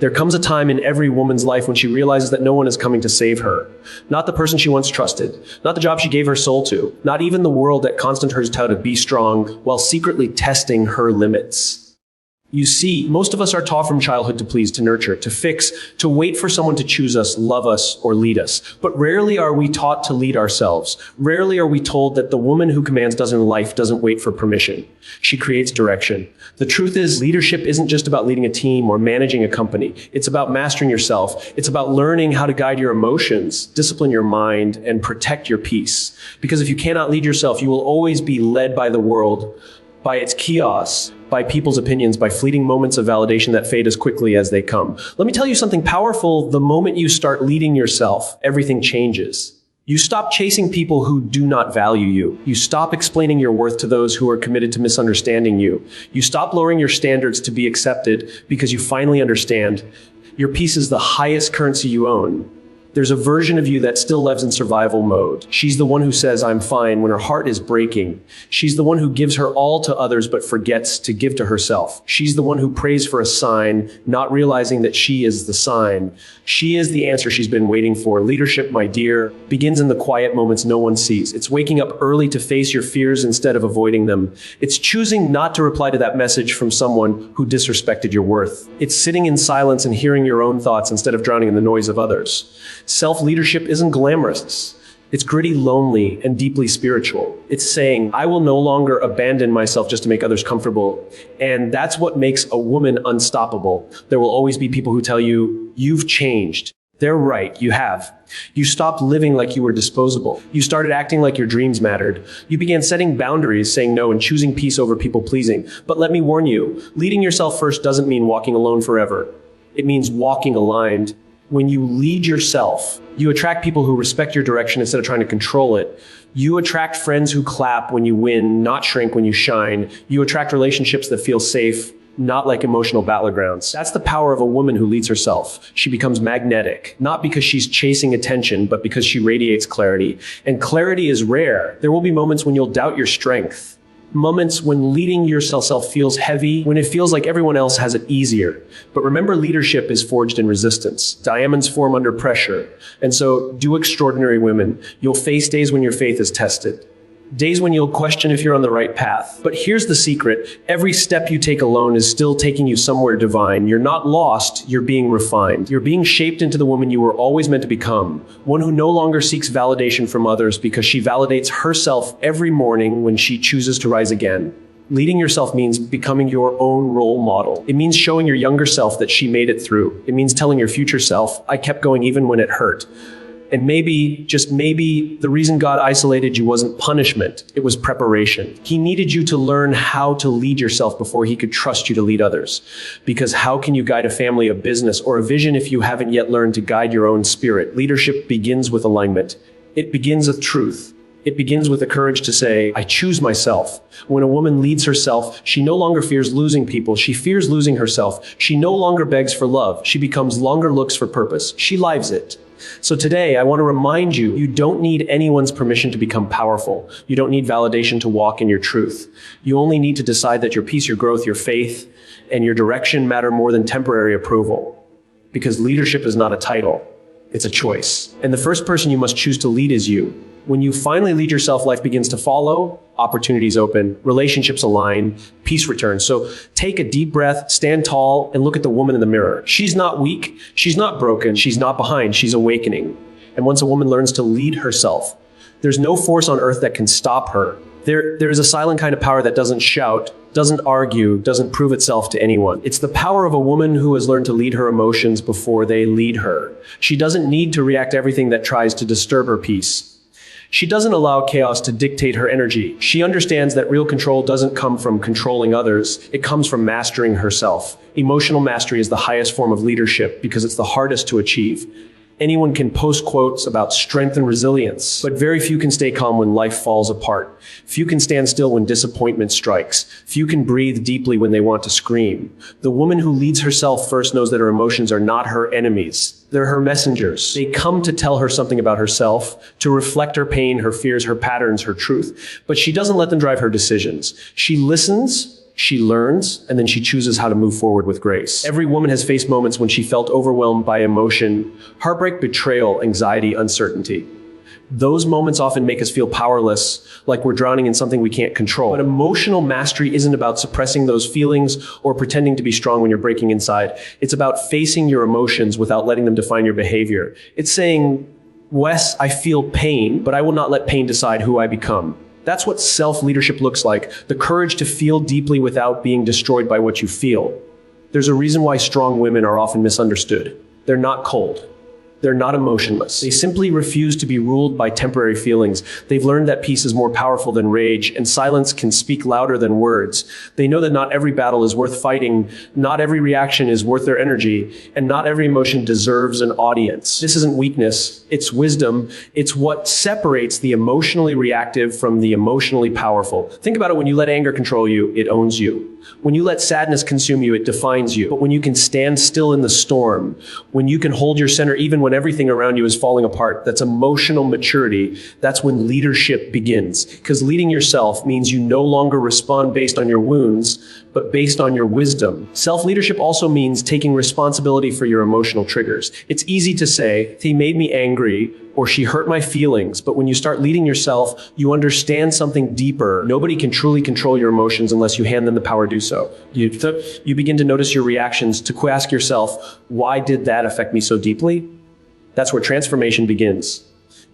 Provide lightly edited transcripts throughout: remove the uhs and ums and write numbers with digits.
There comes a time in every woman's life when she realizes that no one is coming to save her. Not the person she once trusted, not the job she gave her soul to, not even the world that constant urges her to be strong while secretly testing her limits. You see, most of us are taught from childhood to please, to nurture, to fix, to wait for someone to choose us, love us, or lead us. But rarely are we taught to lead ourselves. Rarely are we told that the woman who commands life doesn't wait for permission. She creates direction. The truth is, leadership isn't just about leading a team or managing a company. It's about mastering yourself. It's about learning how to guide your emotions, discipline your mind, and protect your peace. Because if you cannot lead yourself, you will always be led by the world, by its chaos, by people's opinions, by fleeting moments of validation that fade as quickly as they come. Let me tell you something powerful. The moment you start leading yourself, everything changes. You stop chasing people who do not value you. You stop explaining your worth to those who are committed to misunderstanding you. You stop lowering your standards to be accepted because you finally understand your peace is the highest currency you own. There's a version of you that still lives in survival mode. She's the one who says, "I'm fine," when her heart is breaking. She's the one who gives her all to others but forgets to give to herself. She's the one who prays for a sign, not realizing that she is the sign. She is the answer she's been waiting for. Leadership, my dear, begins in the quiet moments no one sees. It's waking up early to face your fears instead of avoiding them. It's choosing not to reply to that message from someone who disrespected your worth. It's sitting in silence and hearing your own thoughts instead of drowning in the noise of others. Self-leadership isn't glamorous. It's gritty, lonely, and deeply spiritual. It's saying, I will no longer abandon myself just to make others comfortable. And that's what makes a woman unstoppable. There will always be people who tell you, you've changed. They're right, you have. You stopped living like you were disposable. You started acting like your dreams mattered. You began setting boundaries, saying no, and choosing peace over people pleasing. But let me warn you, leading yourself first doesn't mean walking alone forever. It means walking aligned. When you lead yourself, you attract people who respect your direction instead of trying to control it. You attract friends who clap when you win, not shrink when you shine. You attract relationships that feel safe, not like emotional battlegrounds. That's the power of a woman who leads herself. She becomes magnetic, not because she's chasing attention, but because she radiates clarity. And clarity is rare. There will be moments when you'll doubt your strength. Moments when leading yourself feels heavy, when it feels like everyone else has it easier. But remember, leadership is forged in resistance. Diamonds form under pressure. And so, do extraordinary women. You'll face days when your faith is tested. Days when you'll question if you're on the right path. But here's the secret. Every step you take alone is still taking you somewhere divine. You're not lost, you're being refined. You're being shaped into the woman you were always meant to become. One who no longer seeks validation from others because she validates herself every morning when she chooses to rise again. Leading yourself means becoming your own role model. It means showing your younger self that she made it through. It means telling your future self, I kept going even when it hurt. And maybe, just maybe, the reason God isolated you wasn't punishment, it was preparation. He needed you to learn how to lead yourself before he could trust you to lead others. Because how can you guide a family, a business, or a vision if you haven't yet learned to guide your own spirit? Leadership begins with alignment. It begins with truth. It begins with the courage to say, I choose myself. When a woman leads herself, she no longer fears losing people. She fears losing herself. She no longer begs for love. She becomes longer looks for purpose. She lives it. So today, I want to remind you, you don't need anyone's permission to become powerful. You don't need validation to walk in your truth. You only need to decide that your peace, your growth, your faith, and your direction matter more than temporary approval. Because leadership is not a title, it's a choice. And the first person you must choose to lead is you. When you finally lead yourself, life begins to follow, opportunities open, relationships align, peace returns. So take a deep breath, stand tall, and look at the woman in the mirror. She's not weak, she's not broken, she's not behind, she's awakening. And once a woman learns to lead herself, there's no force on earth that can stop her. There is a silent kind of power that doesn't shout, doesn't argue, doesn't prove itself to anyone. It's the power of a woman who has learned to lead her emotions before they lead her. She doesn't need to react to everything that tries to disturb her peace. She doesn't allow chaos to dictate her energy. She understands that real control doesn't come from controlling others. It comes from mastering herself. Emotional mastery is the highest form of leadership because it's the hardest to achieve. Anyone can post quotes about strength and resilience, but very few can stay calm when life falls apart. Few can stand still when disappointment strikes. Few can breathe deeply when they want to scream. The woman who leads herself first knows that her emotions are not her enemies. They're her messengers. They come to tell her something about herself, to reflect her pain, her fears, her patterns, her truth. But she doesn't let them drive her decisions. She listens, she learns, and then she chooses how to move forward with grace. Every woman has faced moments when she felt overwhelmed by emotion, heartbreak, betrayal, anxiety, uncertainty. Those moments often make us feel powerless, like we're drowning in something we can't control. But emotional mastery isn't about suppressing those feelings or pretending to be strong when you're breaking inside. It's about facing your emotions without letting them define your behavior. It's saying, Wes, I feel pain, but I will not let pain decide who I become. That's what self-leadership looks like, the courage to feel deeply without being destroyed by what you feel. There's a reason why strong women are often misunderstood. They're not cold. They're not emotionless. They simply refuse to be ruled by temporary feelings. They've learned that peace is more powerful than rage, and silence can speak louder than words. They know that not every battle is worth fighting, not every reaction is worth their energy, and not every emotion deserves an audience. This isn't weakness, it's wisdom. It's what separates the emotionally reactive from the emotionally powerful. Think about it: when you let anger control you, it owns you. When you let sadness consume you, it defines you. But when you can stand still in the storm, when you can hold your center even when everything around you is falling apart, that's emotional maturity. That's when leadership begins. Because leading yourself means you no longer respond based on your wounds, but based on your wisdom. Self-leadership also means taking responsibility for your emotional triggers. It's easy to say, he made me angry, or she hurt my feelings, but when you start leading yourself, you understand something deeper. Nobody can truly control your emotions unless you hand them the power to do so. You begin to notice your reactions, to ask yourself, why did that affect me so deeply? That's where transformation begins.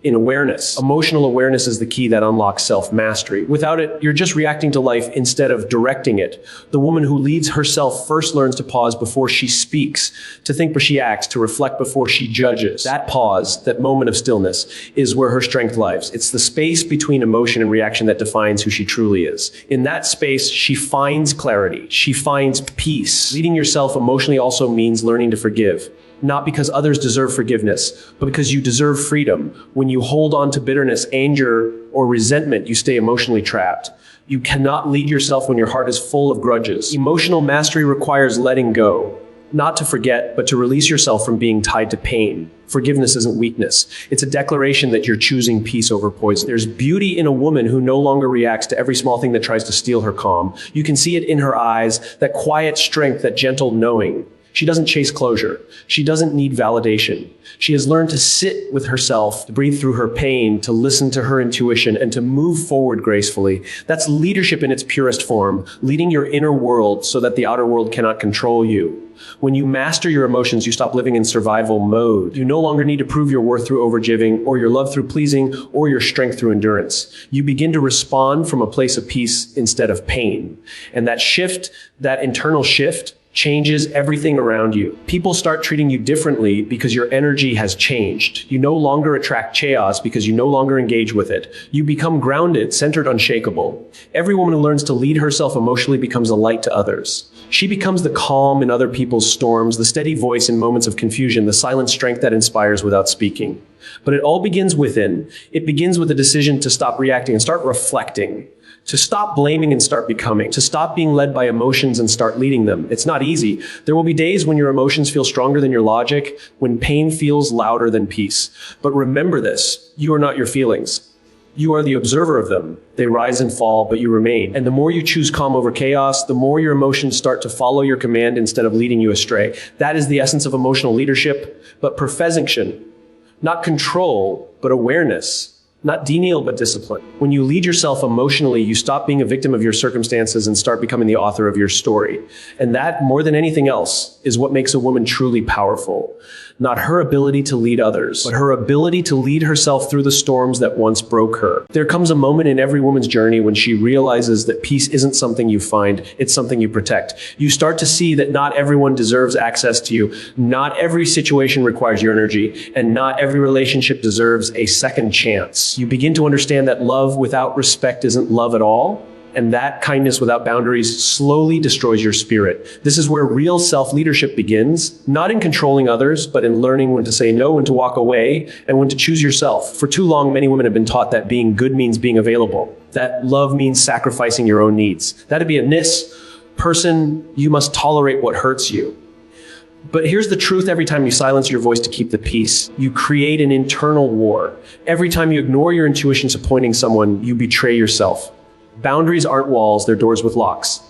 In awareness. Emotional awareness is the key that unlocks self-mastery. Without it, you're just reacting to life instead of directing it. The woman who leads herself first learns to pause before she speaks, to think before she acts, to reflect before she judges. That pause, that moment of stillness, is where her strength lies. It's the space between emotion and reaction that defines who she truly is. In that space, she finds clarity. She finds peace. Leading yourself emotionally also means learning to forgive. Not because others deserve forgiveness, but because you deserve freedom. When you hold on to bitterness, anger, or resentment, you stay emotionally trapped. You cannot lead yourself when your heart is full of grudges. Emotional mastery requires letting go. Not to forget, but to release yourself from being tied to pain. Forgiveness isn't weakness. It's a declaration that you're choosing peace over poison. There's beauty in a woman who no longer reacts to every small thing that tries to steal her calm. You can see it in her eyes, that quiet strength, that gentle knowing. She doesn't chase closure. She doesn't need validation. She has learned to sit with herself, to breathe through her pain, to listen to her intuition, and to move forward gracefully. That's leadership in its purest form, leading your inner world so that the outer world cannot control you. When you master your emotions, you stop living in survival mode. You no longer need to prove your worth through overgiving, or your love through pleasing, or your strength through endurance. You begin to respond from a place of peace instead of pain. And that shift, that internal shift, changes everything around you. People start treating you differently because your energy has changed. You no longer attract chaos because you no longer engage with it. You become grounded, centered, unshakable. Every woman who learns to lead herself emotionally becomes a light to others. She becomes the calm in other people's storms, the steady voice in moments of confusion, the silent strength that inspires without speaking. But it all begins within. It begins with a decision to stop reacting and start reflecting. To stop blaming and start becoming, to stop being led by emotions and start leading them. It's not easy. There will be days when your emotions feel stronger than your logic, when pain feels louder than peace. But remember this, you are not your feelings. You are the observer of them. They rise and fall, but you remain. And the more you choose calm over chaos, the more your emotions start to follow your command instead of leading you astray. That is the essence of emotional leadership, but perfection. Not control, but awareness. Not denial, but discipline. When you lead yourself emotionally, you stop being a victim of your circumstances and start becoming the author of your story. And that, more than anything else, is what makes a woman truly powerful. Not her ability to lead others, but her ability to lead herself through the storms that once broke her. There comes a moment in every woman's journey when she realizes that peace isn't something you find, it's something you protect. You start to see that not everyone deserves access to you, not every situation requires your energy, and not every relationship deserves a second chance. You begin to understand that love without respect isn't love at all, and that kindness without boundaries slowly destroys your spirit. This is where real self-leadership begins, not in controlling others, but in learning when to say no, when to walk away, and when to choose yourself. For too long, many women have been taught that being good means being available, that love means sacrificing your own needs. That'd be a person, you must tolerate what hurts you. But here's the truth: every time you silence your voice to keep the peace, you create an internal war. Every time you ignore your intuition supporting someone, you betray yourself. Boundaries aren't walls, they're doors with locks.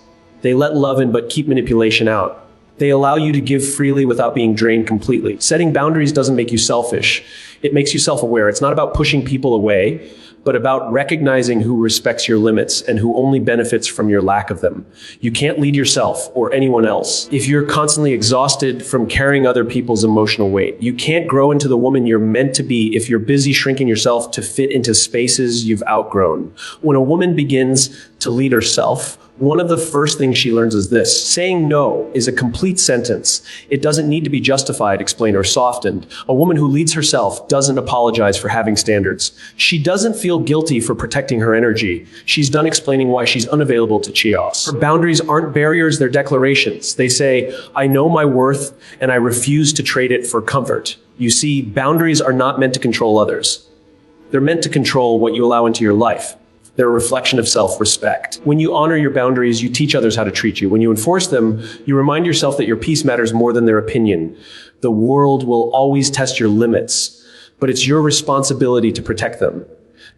They let love in but keep manipulation out. They allow you to give freely without being drained completely. Setting boundaries doesn't make you selfish. It makes you self-aware. It's not about pushing people away, but about recognizing who respects your limits and who only benefits from your lack of them. You can't lead yourself or anyone else if you're constantly exhausted from carrying other people's emotional weight. You can't grow into the woman you're meant to be if you're busy shrinking yourself to fit into spaces you've outgrown. When a woman begins to lead herself, one of the first things she learns is this: saying no is a complete sentence. It doesn't need to be justified, explained, or softened. A woman who leads herself doesn't apologize for having standards. She doesn't feel guilty for protecting her energy. She's done explaining why she's unavailable to chaos. Her boundaries aren't barriers, they're declarations. They say, I know my worth and I refuse to trade it for comfort. You see, boundaries are not meant to control others. They're meant to control what you allow into your life. They're a reflection of self-respect. When you honor your boundaries, you teach others how to treat you. When you enforce them, you remind yourself that your peace matters more than their opinion. The world will always test your limits, but it's your responsibility to protect them.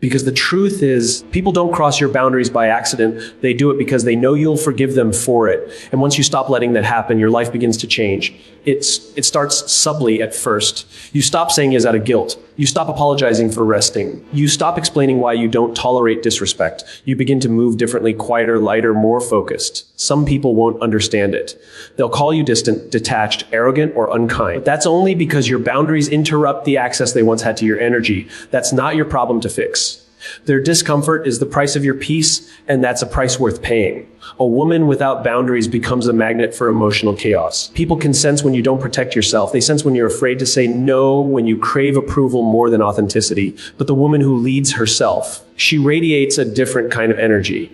Because the truth is, people don't cross your boundaries by accident. They do it because they know you'll forgive them for it. And once you stop letting that happen, your life begins to change. It starts subtly at first. You stop saying yes out of guilt. You stop apologizing for resting. You stop explaining why you don't tolerate disrespect. You begin to move differently, quieter, lighter, more focused. Some people won't understand it. They'll call you distant, detached, arrogant, or unkind. But that's only because your boundaries interrupt the access they once had to your energy. That's not your problem to fix. Their discomfort is the price of your peace, and that's a price worth paying. A woman without boundaries becomes a magnet for emotional chaos. People can sense when you don't protect yourself. They sense when you're afraid to say no, when you crave approval more than authenticity. But the woman who leads herself, she radiates a different kind of energy.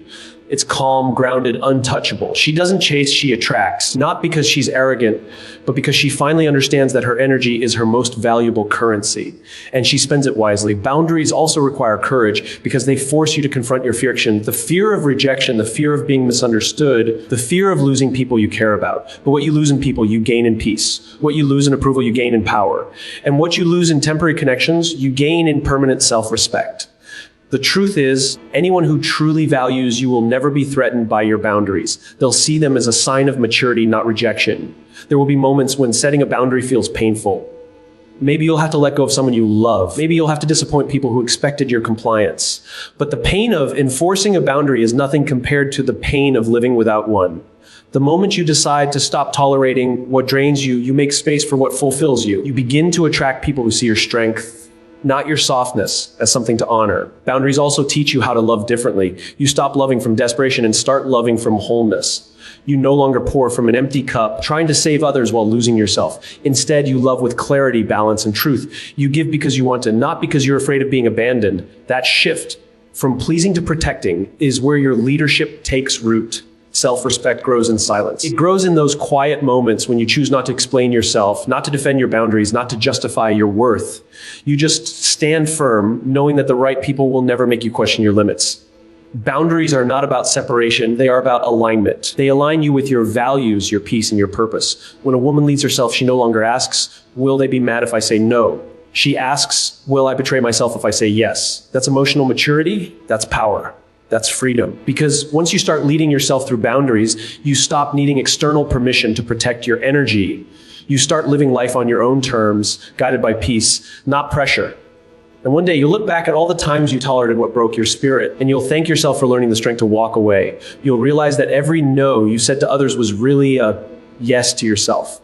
It's calm, grounded, untouchable. She doesn't chase, she attracts. Not because she's arrogant, but because she finally understands that her energy is her most valuable currency. And she spends it wisely. Boundaries also require courage because they force you to confront your fear. The fear of rejection, the fear of being misunderstood, the fear of losing people you care about. But what you lose in people, you gain in peace. What you lose in approval, you gain in power. And what you lose in temporary connections, you gain in permanent self-respect. The truth is, anyone who truly values you will never be threatened by your boundaries. They'll see them as a sign of maturity, not rejection. There will be moments when setting a boundary feels painful. Maybe you'll have to let go of someone you love. Maybe you'll have to disappoint people who expected your compliance. But the pain of enforcing a boundary is nothing compared to the pain of living without one. The moment you decide to stop tolerating what drains you, you make space for what fulfills you. You begin to attract people who see your strength, not your softness, as something to honor. Boundaries also teach you how to love differently. You stop loving from desperation and start loving from wholeness. You no longer pour from an empty cup, trying to save others while losing yourself. Instead, you love with clarity, balance, and truth. You give because you want to, not because you're afraid of being abandoned. That shift from pleasing to protecting is where your leadership takes root. Self-respect grows in silence. It grows in those quiet moments when you choose not to explain yourself, not to defend your boundaries, not to justify your worth. You just stand firm, knowing that the right people will never make you question your limits. Boundaries are not about separation, they are about alignment. They align you with your values, your peace, and your purpose. When a woman leads herself, she no longer asks, will they be mad if I say no? She asks, will I betray myself if I say yes? That's emotional maturity, that's power. That's freedom. Because once you start leading yourself through boundaries, you stop needing external permission to protect your energy. You start living life on your own terms, guided by peace, not pressure. And one day you'll look back at all the times you tolerated what broke your spirit, and you'll thank yourself for learning the strength to walk away. You'll realize that every no you said to others was really a yes to yourself.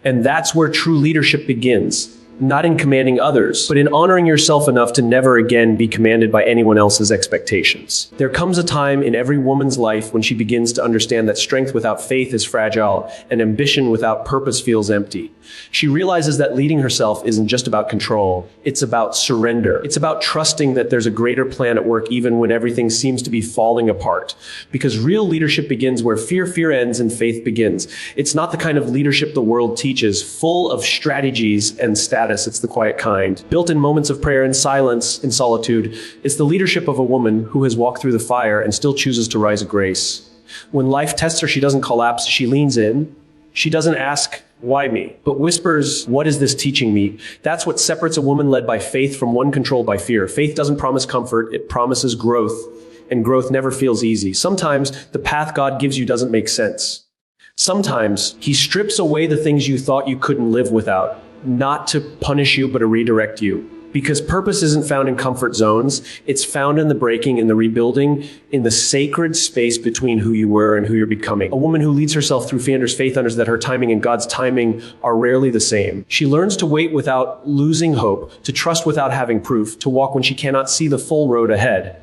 And that's where true leadership begins. Not in commanding others, but in honoring yourself enough to never again be commanded by anyone else's expectations. There comes a time in every woman's life when she begins to understand that strength without faith is fragile, and ambition without purpose feels empty. She realizes that leading herself isn't just about control, it's about surrender. It's about trusting that there's a greater plan at work even when everything seems to be falling apart. Because real leadership begins where fear ends and faith begins. It's not the kind of leadership the world teaches, full of strategies and status. It's the quiet kind, built in moments of prayer and silence, in solitude. It's the leadership of a woman who has walked through the fire and still chooses to rise to grace. When life tests her, she doesn't collapse, she leans in. She doesn't ask, why me? But whispers, what is this teaching me? That's what separates a woman led by faith from one controlled by fear. Faith doesn't promise comfort, it promises growth. and growth never feels easy. Sometimes the path God gives you doesn't make sense. Sometimes He strips away the things you thought you couldn't live without, not to punish you, but to redirect you. Because purpose isn't found in comfort zones, it's found in the breaking, in the rebuilding, in the sacred space between who you were and who you're becoming. A woman who leads herself through faith understands that her timing and God's timing are rarely the same. She learns to wait without losing hope, to trust without having proof, to walk when she cannot see the full road ahead.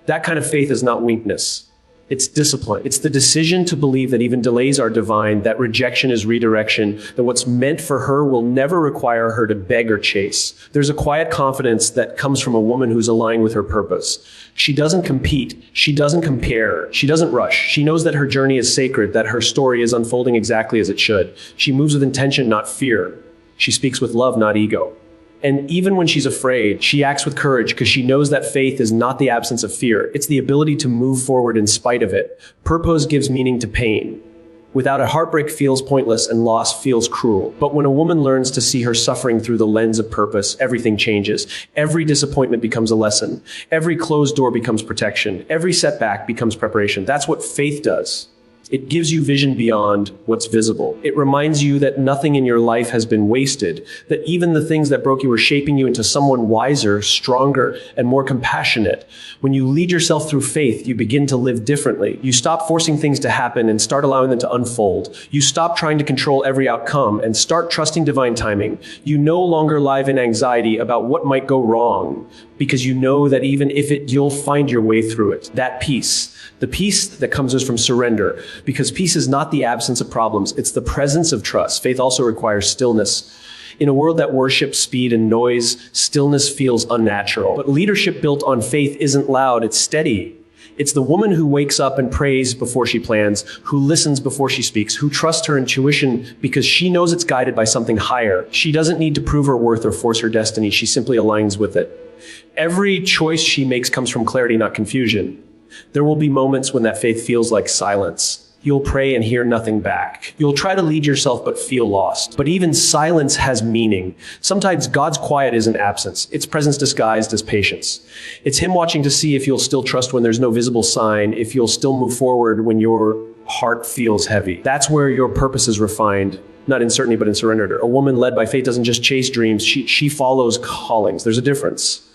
That kind of faith is not weakness. It's discipline. It's the decision to believe that even delays are divine, that rejection is redirection, that what's meant for her will never require her to beg or chase. There's a quiet confidence that comes from a woman who's aligned with her purpose. She doesn't compete. She doesn't compare. She doesn't rush. She knows that her journey is sacred, that her story is unfolding exactly as it should. She moves with intention, not fear. She speaks with love, not ego. And even when she's afraid, she acts with courage because she knows that faith is not the absence of fear. It's the ability to move forward in spite of it. Purpose gives meaning to pain. Without it, heartbreak feels pointless and loss feels cruel. But when a woman learns to see her suffering through the lens of purpose, everything changes. Every disappointment becomes a lesson. Every closed door becomes protection. Every setback becomes preparation. That's what faith does. It gives you vision beyond what's visible. It reminds you that nothing in your life has been wasted, that even the things that broke you are shaping you into someone wiser, stronger, and more compassionate. When you lead yourself through faith, you begin to live differently. You stop forcing things to happen and start allowing them to unfold. You stop trying to control every outcome and start trusting divine timing. You no longer live in anxiety about what might go wrong, because you know that even if you'll find your way through it. That peace. The peace that comes from surrender, because peace is not the absence of problems, it's the presence of trust. Faith also requires stillness. In a world that worships speed and noise, stillness feels unnatural. But leadership built on faith isn't loud, it's steady. It's the woman who wakes up and prays before she plans, who listens before she speaks, who trusts her intuition because she knows it's guided by something higher. She doesn't need to prove her worth or force her destiny, she simply aligns with it. Every choice she makes comes from clarity, not confusion. There will be moments when that faith feels like silence. You'll pray and hear nothing back. You'll try to lead yourself but feel lost. But even silence has meaning. Sometimes God's quiet isn't absence. It's presence disguised as patience. It's Him watching to see if you'll still trust when there's no visible sign, if you'll still move forward when your heart feels heavy. That's where your purpose is refined. Not in certainty, but in surrender. A woman led by faith doesn't just chase dreams. She follows callings. There's a difference.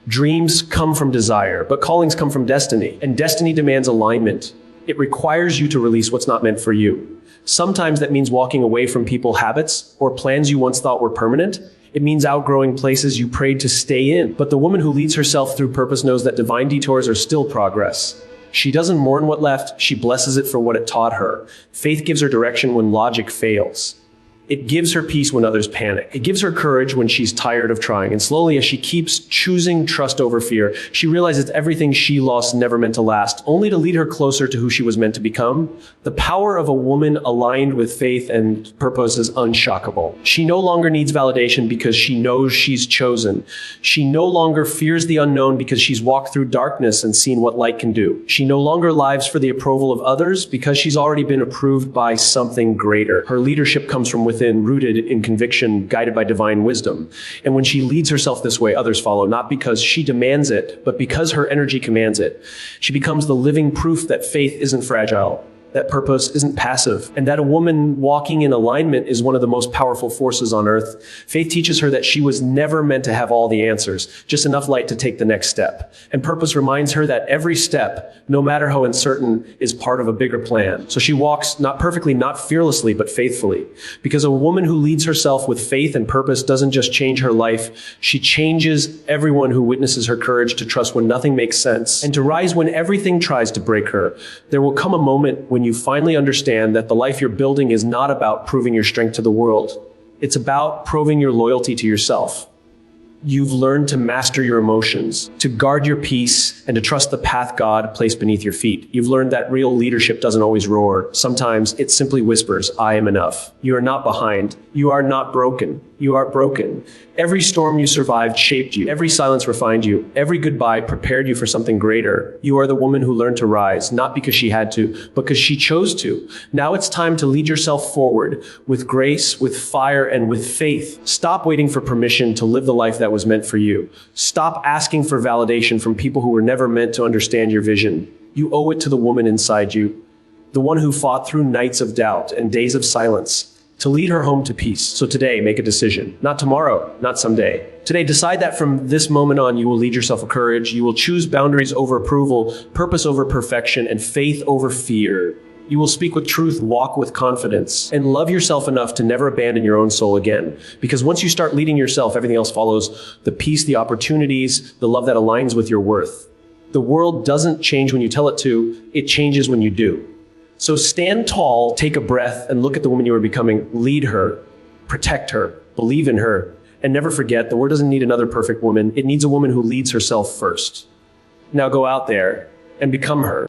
Dreams come from desire, but callings come from destiny. And destiny demands alignment. It requires you to release what's not meant for you. Sometimes that means walking away from people, habits, or plans you once thought were permanent. It means outgrowing places you prayed to stay in. But the woman who leads herself through purpose knows that divine detours are still progress. She doesn't mourn what left, she blesses it for what it taught her. Faith gives her direction when logic fails. It gives her peace when others panic. It gives her courage when she's tired of trying. And slowly, as she keeps choosing trust over fear, she realizes everything she lost never meant to last, only to lead her closer to who she was meant to become. The power of a woman aligned with faith and purpose is unshockable. She no longer needs validation because she knows she's chosen. She no longer fears the unknown because she's walked through darkness and seen what light can do. She no longer lives for the approval of others because she's already been approved by something greater. Her leadership comes from within, rooted in conviction, guided by divine wisdom. And when she leads herself this way, others follow, not because she demands it, but because her energy commands it. She becomes the living proof that faith isn't fragile, that purpose isn't passive, and that a woman walking in alignment is one of the most powerful forces on earth. Faith teaches her that she was never meant to have all the answers, just enough light to take the next step. And purpose reminds her that every step, no matter how uncertain, is part of a bigger plan. So she walks not perfectly, not fearlessly, but faithfully. Because a woman who leads herself with faith and purpose doesn't just change her life, she changes everyone who witnesses her courage to trust when nothing makes sense and to rise when everything tries to break her. There will come a moment when you finally understand that the life you're building is not about proving your strength to the world. It's about proving your loyalty to yourself. You've learned to master your emotions, to guard your peace, and to trust the path God placed beneath your feet. You've learned that real leadership doesn't always roar. Sometimes it simply whispers, I am enough. You are not behind. You are not broken. You are broken. Every storm you survived shaped you. Every silence refined you. Every goodbye prepared you for something greater. You are the woman who learned to rise, not because she had to, but because she chose to. Now it's time to lead yourself forward with grace, with fire, and with faith. Stop waiting for permission to live the life that that was meant for you. Stop asking for validation from people who were never meant to understand your vision. You owe it to the woman inside you, the one who fought through nights of doubt and days of silence, to lead her home to peace. So today, make a decision. Not tomorrow, not someday. Today, decide that from this moment on, you will lead yourself with courage. You will choose boundaries over approval, purpose over perfection, and faith over fear. You will speak with truth, walk with confidence, and love yourself enough to never abandon your own soul again. Because once you start leading yourself, everything else follows. The peace, the opportunities, the love that aligns with your worth. The world doesn't change when you tell it to, it changes when you do. So stand tall, take a breath, and look at the woman you are becoming. Lead her, protect her, believe in her, and never forget, the world doesn't need another perfect woman. It needs a woman who leads herself first. Now go out there and become her.